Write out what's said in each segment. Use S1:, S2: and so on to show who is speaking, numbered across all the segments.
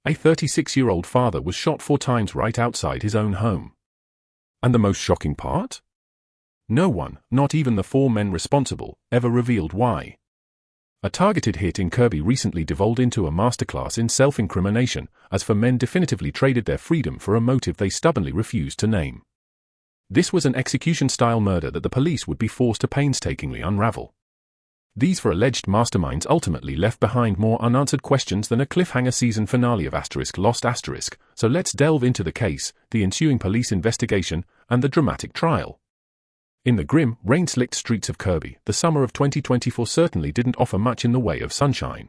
S1: A 36-year-old father was shot 4 times right outside his own home. And the most shocking part? No one, not even the 4 men responsible, ever revealed why. A targeted hit in Kirby recently devolved into a masterclass in self-incrimination, as 4 men definitively traded their freedom for a motive they stubbornly refused to name. This was an execution-style murder that the police would be forced to painstakingly unravel. These 4 alleged masterminds ultimately left behind more unanswered questions than a cliffhanger season finale of *Lost*, so let's delve into the case, the ensuing police investigation, and the dramatic trial. In the grim, rain-slicked streets of Kirby, the summer of 2024 certainly didn't offer much in the way of sunshine.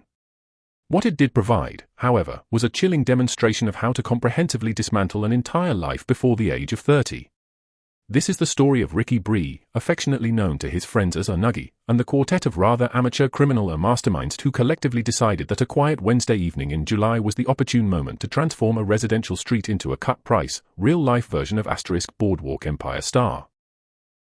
S1: What it did provide, however, was a chilling demonstration of how to comprehensively dismantle an entire life before the age of 30. This is the story of Ricky Bree, affectionately known to his friends as a Nuggie, and the quartet of rather amateur criminal masterminds who collectively decided that a quiet Wednesday evening in July was the opportune moment to transform a residential street into a cut-price, real-life version of * Boardwalk Empire Star.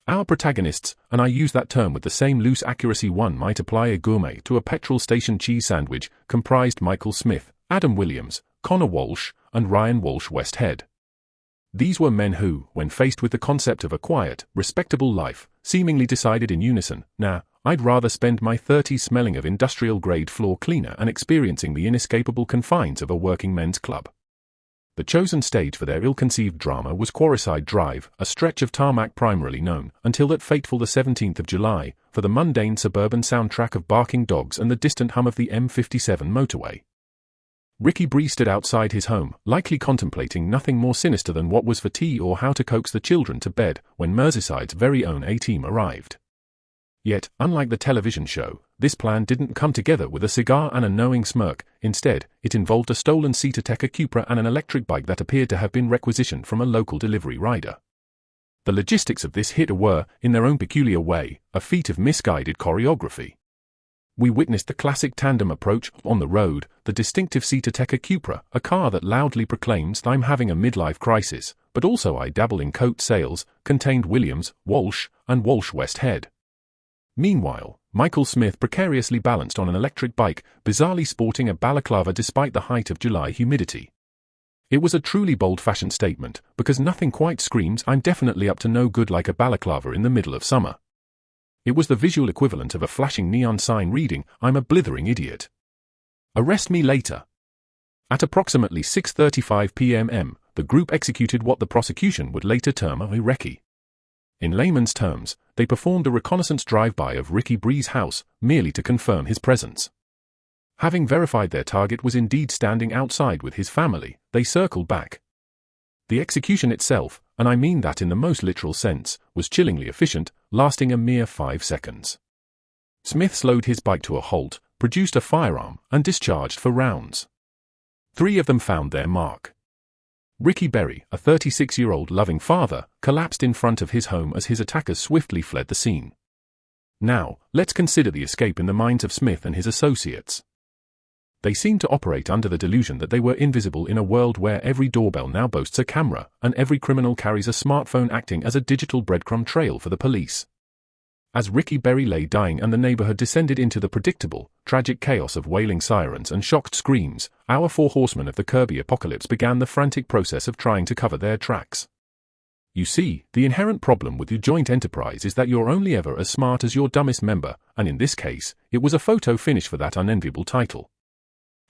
S1: Our protagonists, and I use that term with the same loose accuracy one might apply a gourmet to a petrol station cheese sandwich, comprised Michael Smith, Adam Williams, Connor Walsh, and Ryan Walsh Westhead. These were men who, when faced with the concept of a quiet, respectable life, seemingly decided in unison, nah, I'd rather spend my 30s smelling of industrial-grade floor cleaner and experiencing the inescapable confines of a working men's club. The chosen stage for their ill-conceived drama was Quarryside Drive, a stretch of tarmac primarily known, until that fateful the 17th of July, for the mundane suburban soundtrack of barking dogs and the distant hum of the M57 motorway. Ricky Bree stood outside his home, likely contemplating nothing more sinister than what was for tea or how to coax the children to bed, when Merseyside's very own A-team arrived. Yet, unlike the television show, this plan didn't come together with a cigar and a knowing smirk. Instead, it involved a stolen SEAT Ateca Cupra and an electric bike that appeared to have been requisitioned from a local delivery rider. The logistics of this hit were, in their own peculiar way, a feat of misguided choreography. We witnessed the classic tandem approach. On the road, the distinctive SEAT Ateca Cupra, a car that loudly proclaims "I'm having a midlife crisis, but also I dabble in coat sales," contained Williams, Walsh, and Walsh Westhead. Meanwhile, Michael Smith precariously balanced on an electric bike, bizarrely sporting a balaclava despite the height of July humidity. It was a truly bold-fashioned statement, because nothing quite screams "I'm definitely up to no good" like a balaclava in the middle of summer. It was the visual equivalent of a flashing neon sign reading, "I'm a blithering idiot. Arrest me later." At approximately 6:35 p.m, the group executed what the prosecution would later term a recce. In layman's terms, they performed a reconnaissance drive-by of Ricky Bree's house, merely to confirm his presence. Having verified their target was indeed standing outside with his family, they circled back. The execution itself, and I mean that in the most literal sense, was chillingly efficient, lasting a mere 5 seconds. Smith slowed his bike to a halt, produced a firearm, and discharged 4 rounds. 3 of them found their mark. Ricky Berry, a 36-year-old loving father, collapsed in front of his home as his attackers swiftly fled the scene. Now, let's consider the escape in the minds of Smith and his associates. They seemed to operate under the delusion that they were invisible in a world where every doorbell now boasts a camera, and every criminal carries a smartphone acting as a digital breadcrumb trail for the police. As Ricky Berry lay dying and the neighborhood descended into the predictable, tragic chaos of wailing sirens and shocked screams, our 4 horsemen of the Kirby apocalypse began the frantic process of trying to cover their tracks. You see, the inherent problem with your joint enterprise is that you're only ever as smart as your dumbest member, and in this case, it was a photo finish for that unenviable title.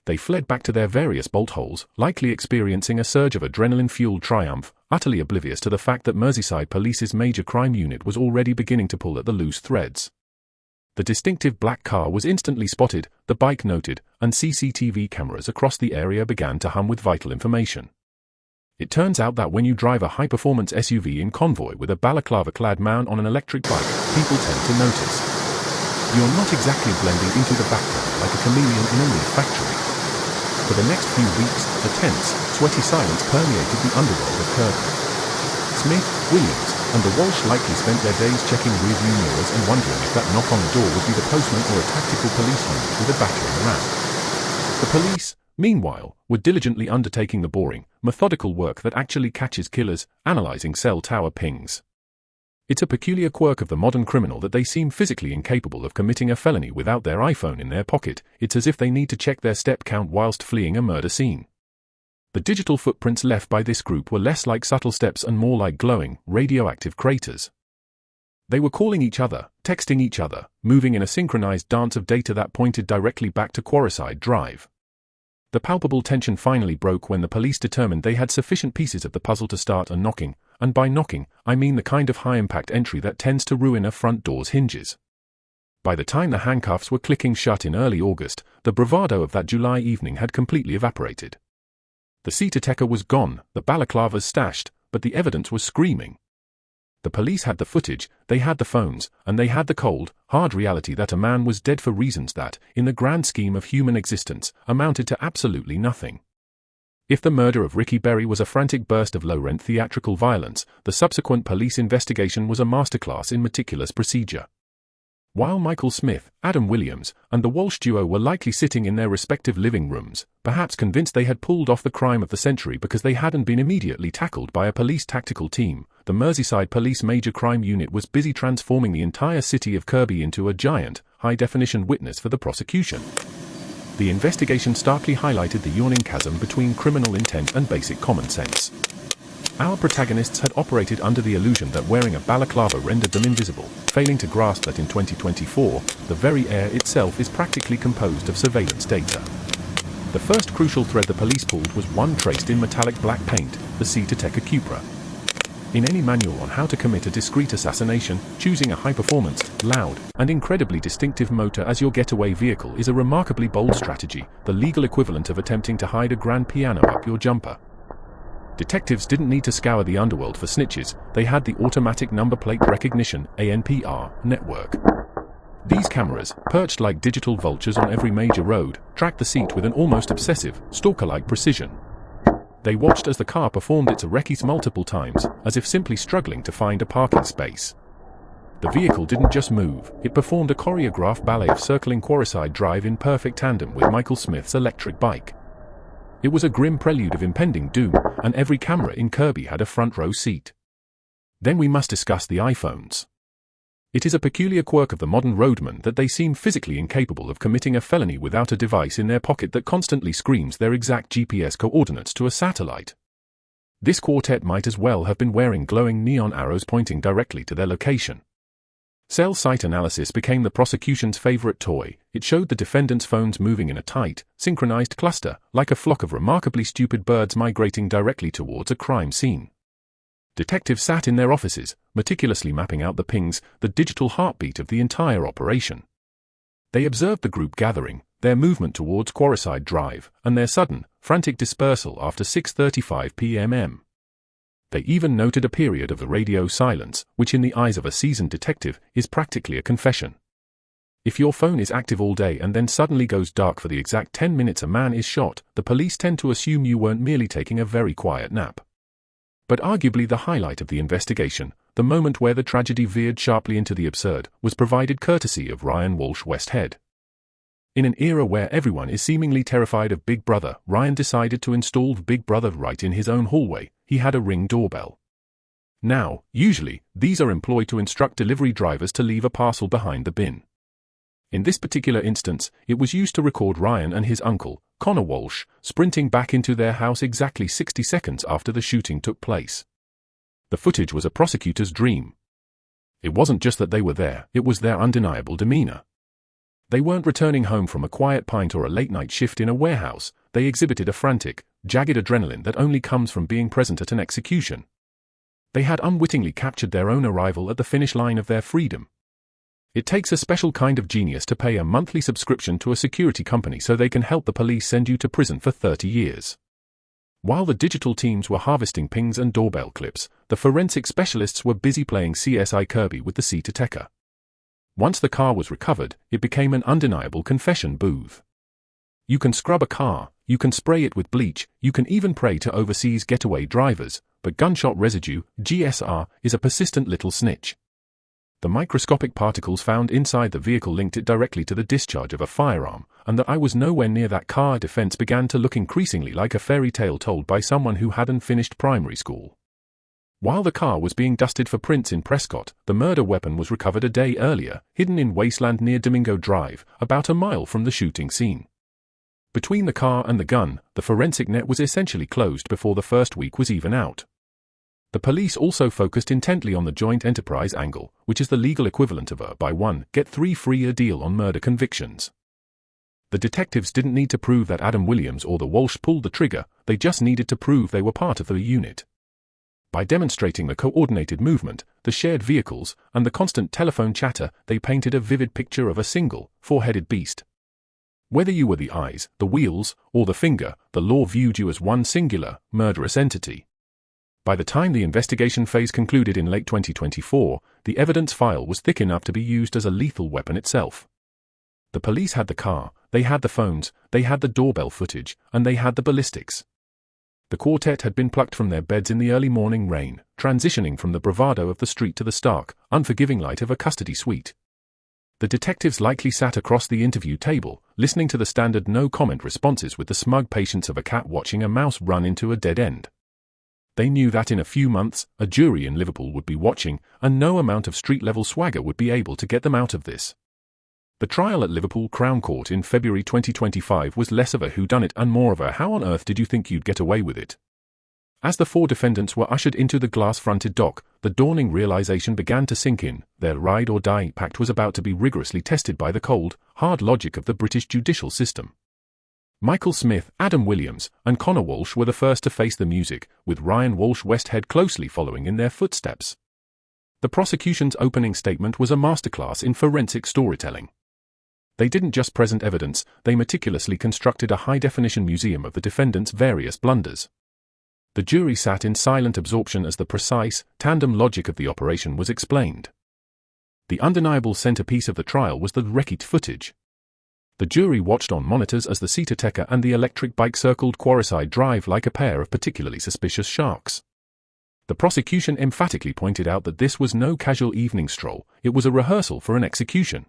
S1: They fled back to their various bolt holes, likely experiencing a surge of adrenaline-fueled triumph, utterly oblivious to the fact that Merseyside Police's major crime unit was already beginning to pull at the loose threads. The distinctive black car was instantly spotted, the bike noted, and CCTV cameras across the area began to hum with vital information. It turns out that when you drive a high-performance SUV in convoy with a balaclava-clad man on an electric bike, people tend to notice. You're not exactly blending into the background like a chameleon in a leaf factory. For the next few weeks, a tense, sweaty silence permeated the underworld of Kirby. Smith, Williams, and the Walsh likely spent their days checking rearview mirrors and wondering if that knock on the door would be the postman or a tactical police unit with a battering ram. The police, meanwhile, were diligently undertaking the boring, methodical work that actually catches killers, analyzing cell tower pings. It's a peculiar quirk of the modern criminal that they seem physically incapable of committing a felony without their iPhone in their pocket. It's as if they need to check their step count whilst fleeing a murder scene. The digital footprints left by this group were less like subtle steps and more like glowing, radioactive craters. They were calling each other, texting each other, moving in a synchronized dance of data that pointed directly back to Quarryside Drive. The palpable tension finally broke when the police determined they had sufficient pieces of the puzzle to start a knocking, and by knocking, I mean the kind of high-impact entry that tends to ruin a front door's hinges. By the time the handcuffs were clicking shut in early August, the bravado of that July evening had completely evaporated. The SEAT Ateca was gone, the balaclavas stashed, but the evidence was screaming. The police had the footage, they had the phones, and they had the cold, hard reality that a man was dead for reasons that, in the grand scheme of human existence, amounted to absolutely nothing. If the murder of Ricky Berry was a frantic burst of low-rent theatrical violence, the subsequent police investigation was a masterclass in meticulous procedure. While Michael Smith, Adam Williams, and the Walsh duo were likely sitting in their respective living rooms, perhaps convinced they had pulled off the crime of the century because they hadn't been immediately tackled by a police tactical team, the Merseyside Police Major Crime Unit was busy transforming the entire city of Kirby into a giant, high-definition witness for the prosecution. The investigation starkly highlighted the yawning chasm between criminal intent and basic common sense. Our protagonists had operated under the illusion that wearing a balaclava rendered them invisible, failing to grasp that in 2024, the very air itself is practically composed of surveillance data. The first crucial thread the police pulled was one traced in metallic black paint, the SEAT Ateca Cupra. In any manual on how to commit a discreet assassination, choosing a high-performance, loud, and incredibly distinctive motor as your getaway vehicle is a remarkably bold strategy, the legal equivalent of attempting to hide a grand piano up your jumper. Detectives didn't need to scour the underworld for snitches, they had the automatic number plate recognition (ANPR) network. These cameras, perched like digital vultures on every major road, tracked the SEAT with an almost obsessive, stalker-like precision. They watched as the car performed its recce multiple times, as if simply struggling to find a parking space. The vehicle didn't just move, it performed a choreographed ballet of circling Quarryside Drive in perfect tandem with Michael Smith's electric bike. It was a grim prelude of impending doom, and every camera in Kirby had a front-row seat. Then we must discuss the iPhones. It is a peculiar quirk of the modern roadman that they seem physically incapable of committing a felony without a device in their pocket that constantly screams their exact GPS coordinates to a satellite. This quartet might as well have been wearing glowing neon arrows pointing directly to their location. Cell site analysis became the prosecution's favorite toy. It showed the defendants' phones moving in a tight, synchronized cluster, like a flock of remarkably stupid birds migrating directly towards a crime scene. Detectives sat in their offices, meticulously mapping out the pings, the digital heartbeat of the entire operation. They observed the group gathering, their movement towards Quarryside Drive, and their sudden, frantic dispersal after 6:35 p.m. They even noted a period of the radio silence, which in the eyes of a seasoned detective, is practically a confession. If your phone is active all day and then suddenly goes dark for the exact 10 minutes a man is shot, the police tend to assume you weren't merely taking a very quiet nap. But arguably the highlight of the investigation, the moment where the tragedy veered sharply into the absurd, was provided courtesy of Ryan Walsh Westhead. In an era where everyone is seemingly terrified of Big Brother, Ryan decided to install Big Brother right in his own hallway. He had a Ring doorbell. Now, usually, these are employed to instruct delivery drivers to leave a parcel behind the bin. In this particular instance, it was used to record Ryan and his uncle, Connor Walsh, sprinting back into their house exactly 60 seconds after the shooting took place. The footage was a prosecutor's dream. It wasn't just that they were there, it was their undeniable demeanor. They weren't returning home from a quiet pint or a late-night shift in a warehouse, they exhibited a frantic, jagged adrenaline that only comes from being present at an execution. They had unwittingly captured their own arrival at the finish line of their freedom. It takes a special kind of genius to pay a monthly subscription to a security company so they can help the police send you to prison for 30 years. While the digital teams were harvesting pings and doorbell clips, the forensic specialists were busy playing CSI Kirby with the SEAT Ateca. Once the car was recovered, it became an undeniable confession booth. You can scrub a car, you can spray it with bleach, you can even pray to overseas getaway drivers, but gunshot residue, GSR, is a persistent little snitch. The microscopic particles found inside the vehicle linked it directly to the discharge of a firearm, and that I was nowhere near that car defense began to look increasingly like a fairy tale told by someone who hadn't finished primary school. While the car was being dusted for prints in Prescott, the murder weapon was recovered a day earlier, hidden in wasteland near Domingo Drive, about a mile from the shooting scene. Between the car and the gun, the forensic net was essentially closed before the first week was even out. The police also focused intently on the joint enterprise angle, which is the legal equivalent of a buy one, get three free deal on murder convictions. The detectives didn't need to prove that Adam Williams or the Walsh pulled the trigger, they just needed to prove they were part of the unit. By demonstrating the coordinated movement, the shared vehicles, and the constant telephone chatter, they painted a vivid picture of a single, four-headed beast. Whether you were the eyes, the wheels, or the finger, the law viewed you as one singular, murderous entity. By the time the investigation phase concluded in late 2024, the evidence file was thick enough to be used as a lethal weapon itself. The police had the car, they had the phones, they had the doorbell footage, and they had the ballistics. The quartet had been plucked from their beds in the early morning rain, transitioning from the bravado of the street to the stark, unforgiving light of a custody suite. The detectives likely sat across the interview table, listening to the standard no-comment responses with the smug patience of a cat watching a mouse run into a dead end. They knew that in a few months, a jury in Liverpool would be watching, and no amount of street-level swagger would be able to get them out of this. The trial at Liverpool Crown Court in February 2025 was less of a whodunit and more of a how on earth did you think you'd get away with it. As the four defendants were ushered into the glass-fronted dock, the dawning realization began to sink in, their ride-or-die pact was about to be rigorously tested by the cold, hard logic of the British judicial system. Michael Smith, Adam Williams, and Connor Walsh were the first to face the music, with Ryan Walsh Westhead closely following in their footsteps. The prosecution's opening statement was a masterclass in forensic storytelling. They didn't just present evidence, they meticulously constructed a high-definition museum of the defendants' various blunders. The jury sat in silent absorption as the precise, tandem logic of the operation was explained. The undeniable centerpiece of the trial was the recce footage. The jury watched on monitors as the SEAT Ateca and the electric bike circled Merseyside Drive like a pair of particularly suspicious sharks. The prosecution emphatically pointed out that this was no casual evening stroll, it was a rehearsal for an execution.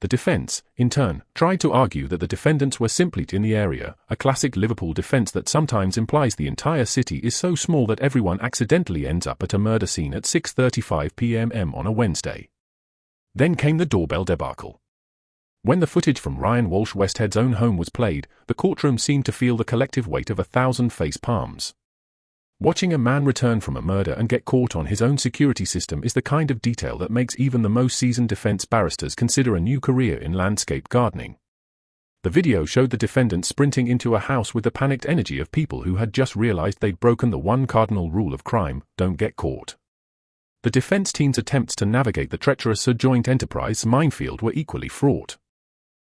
S1: The defense, in turn, tried to argue that the defendants were simply in the area, a classic Liverpool defense that sometimes implies the entire city is so small that everyone accidentally ends up at a murder scene at 6:35 p.m. on a Wednesday. Then came the doorbell debacle. When the footage from Ryan Walsh Westhead's own home was played, the courtroom seemed to feel the collective weight of 1,000 face palms. Watching a man return from a murder and get caught on his own security system is the kind of detail that makes even the most seasoned defense barristers consider a new career in landscape gardening. The video showed the defendant sprinting into a house with the panicked energy of people who had just realized they'd broken the one cardinal rule of crime: don't get caught. The defense team's attempts to navigate the treacherous joint enterprise minefield were equally fraught.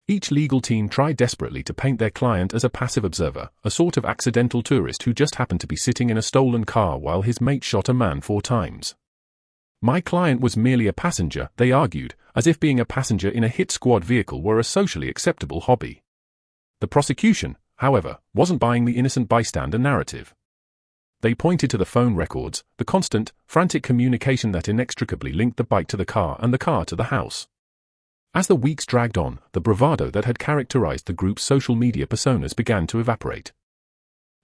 S1: Each legal team tried desperately to paint their client as a passive observer, a sort of accidental tourist who just happened to be sitting in a stolen car while his mate shot a man 4 times. My client was merely a passenger, they argued, as if being a passenger in a hit squad vehicle were a socially acceptable hobby. The prosecution, however, wasn't buying the innocent bystander narrative. They pointed to the phone records, the constant, frantic communication that inextricably linked the bike to the car and the car to the house. As the weeks dragged on, the bravado that had characterized the group's social media personas began to evaporate.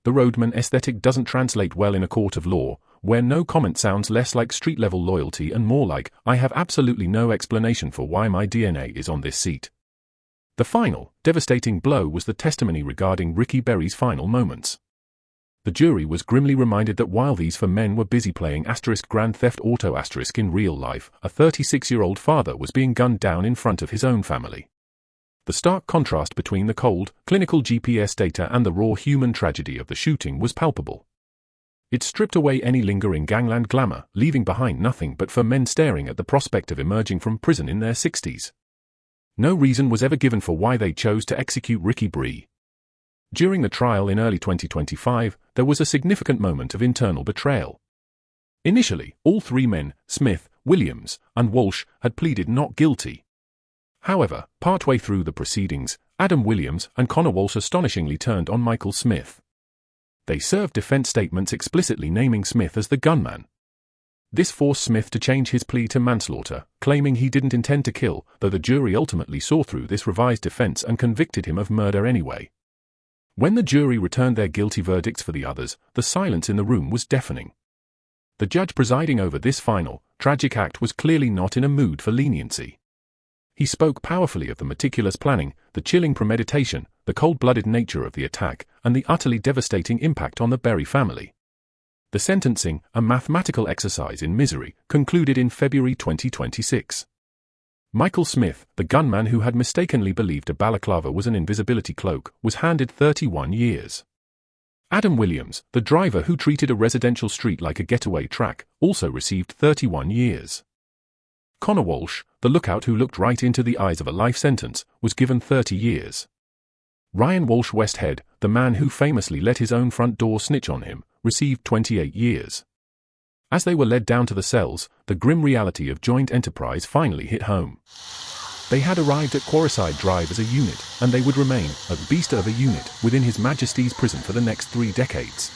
S1: The roadman aesthetic doesn't translate well in a court of law, where no comment sounds less like street-level loyalty and more like, I have absolutely no explanation for why my DNA is on this seat. The final, devastating blow was the testimony regarding Ricky Berry's final moments. The jury was grimly reminded that while these 4 men were busy playing Grand Theft Auto in real life, a 36-year-old father was being gunned down in front of his own family. The stark contrast between the cold, clinical GPS data and the raw human tragedy of the shooting was palpable. It stripped away any lingering gangland glamour, leaving behind nothing but 4 men staring at the prospect of emerging from prison in their 60s. No reason was ever given for why they chose to execute Ricky Berry. During the trial in early 2025, there was a significant moment of internal betrayal. Initially, all 3 men, Smith, Williams, and Walsh, had pleaded not guilty. However, partway through the proceedings, Adam Williams and Connor Walsh astonishingly turned on Michael Smith. They served defense statements explicitly naming Smith as the gunman. This forced Smith to change his plea to manslaughter, claiming he didn't intend to kill, though the jury ultimately saw through this revised defense and convicted him of murder anyway. When the jury returned their guilty verdicts for the others, the silence in the room was deafening. The judge presiding over this final, tragic act was clearly not in a mood for leniency. He spoke powerfully of the meticulous planning, the chilling premeditation, the cold-blooded nature of the attack, and the utterly devastating impact on the Berry family. The sentencing, a mathematical exercise in misery, concluded in February 2026. Michael Smith, the gunman who had mistakenly believed a balaclava was an invisibility cloak, was handed 31 years. Adam Williams, the driver who treated a residential street like a getaway track, also received 31 years. Connor Walsh, the lookout who looked right into the eyes of a life sentence, was given 30 years. Ryan Walsh Westhead, the man who famously let his own front door snitch on him, received 28 years. As they were led down to the cells, the grim reality of joint enterprise finally hit home. They had arrived at Quarryside Drive as a unit, and they would remain, a beast of a unit, within His Majesty's prison for the next 3 decades.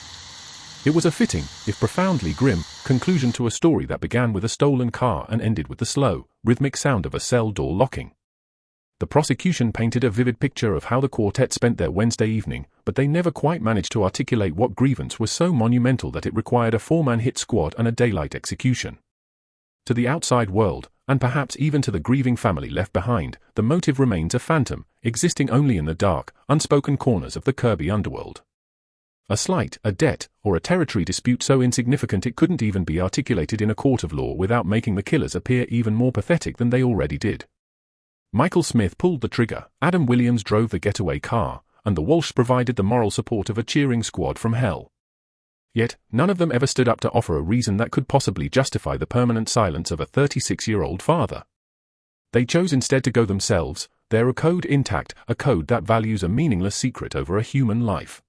S1: It was a fitting, if profoundly grim, conclusion to a story that began with a stolen car and ended with the slow, rhythmic sound of a cell door locking. The prosecution painted a vivid picture of how the quartet spent their Wednesday evening, but they never quite managed to articulate what grievance was so monumental that it required a 4-man hit squad and a daylight execution. To the outside world, and perhaps even to the grieving family left behind, the motive remains a phantom, existing only in the dark, unspoken corners of the Kirby underworld. A slight, a debt, or a territory dispute so insignificant it couldn't even be articulated in a court of law without making the killers appear even more pathetic than they already did. Michael Smith pulled the trigger, Adam Williams drove the getaway car, and the Walsh provided the moral support of a cheering squad from hell. Yet, none of them ever stood up to offer a reason that could possibly justify the permanent silence of a 36-year-old father. They chose instead to go themselves, their code intact, a code that values a meaningless secret over a human life.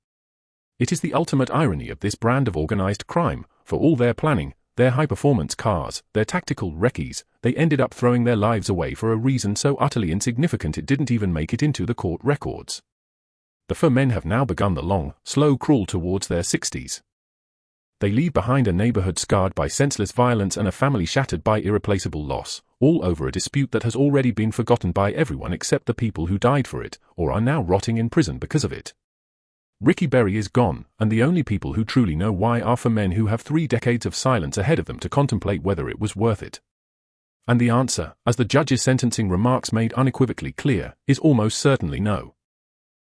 S1: It is the ultimate irony of this brand of organized crime, for all their planning, their high-performance cars, their tactical recce's, they ended up throwing their lives away for a reason so utterly insignificant it didn't even make it into the court records. The 4 men have now begun the long, slow crawl towards their 60s. They leave behind a neighborhood scarred by senseless violence and a family shattered by irreplaceable loss, all over a dispute that has already been forgotten by everyone except the people who died for it, or are now rotting in prison because of it. Ricky Berry is gone, and the only people who truly know why are 4 men who have 3 decades of silence ahead of them to contemplate whether it was worth it. And the answer, as the judge's sentencing remarks made unequivocally clear, is almost certainly no.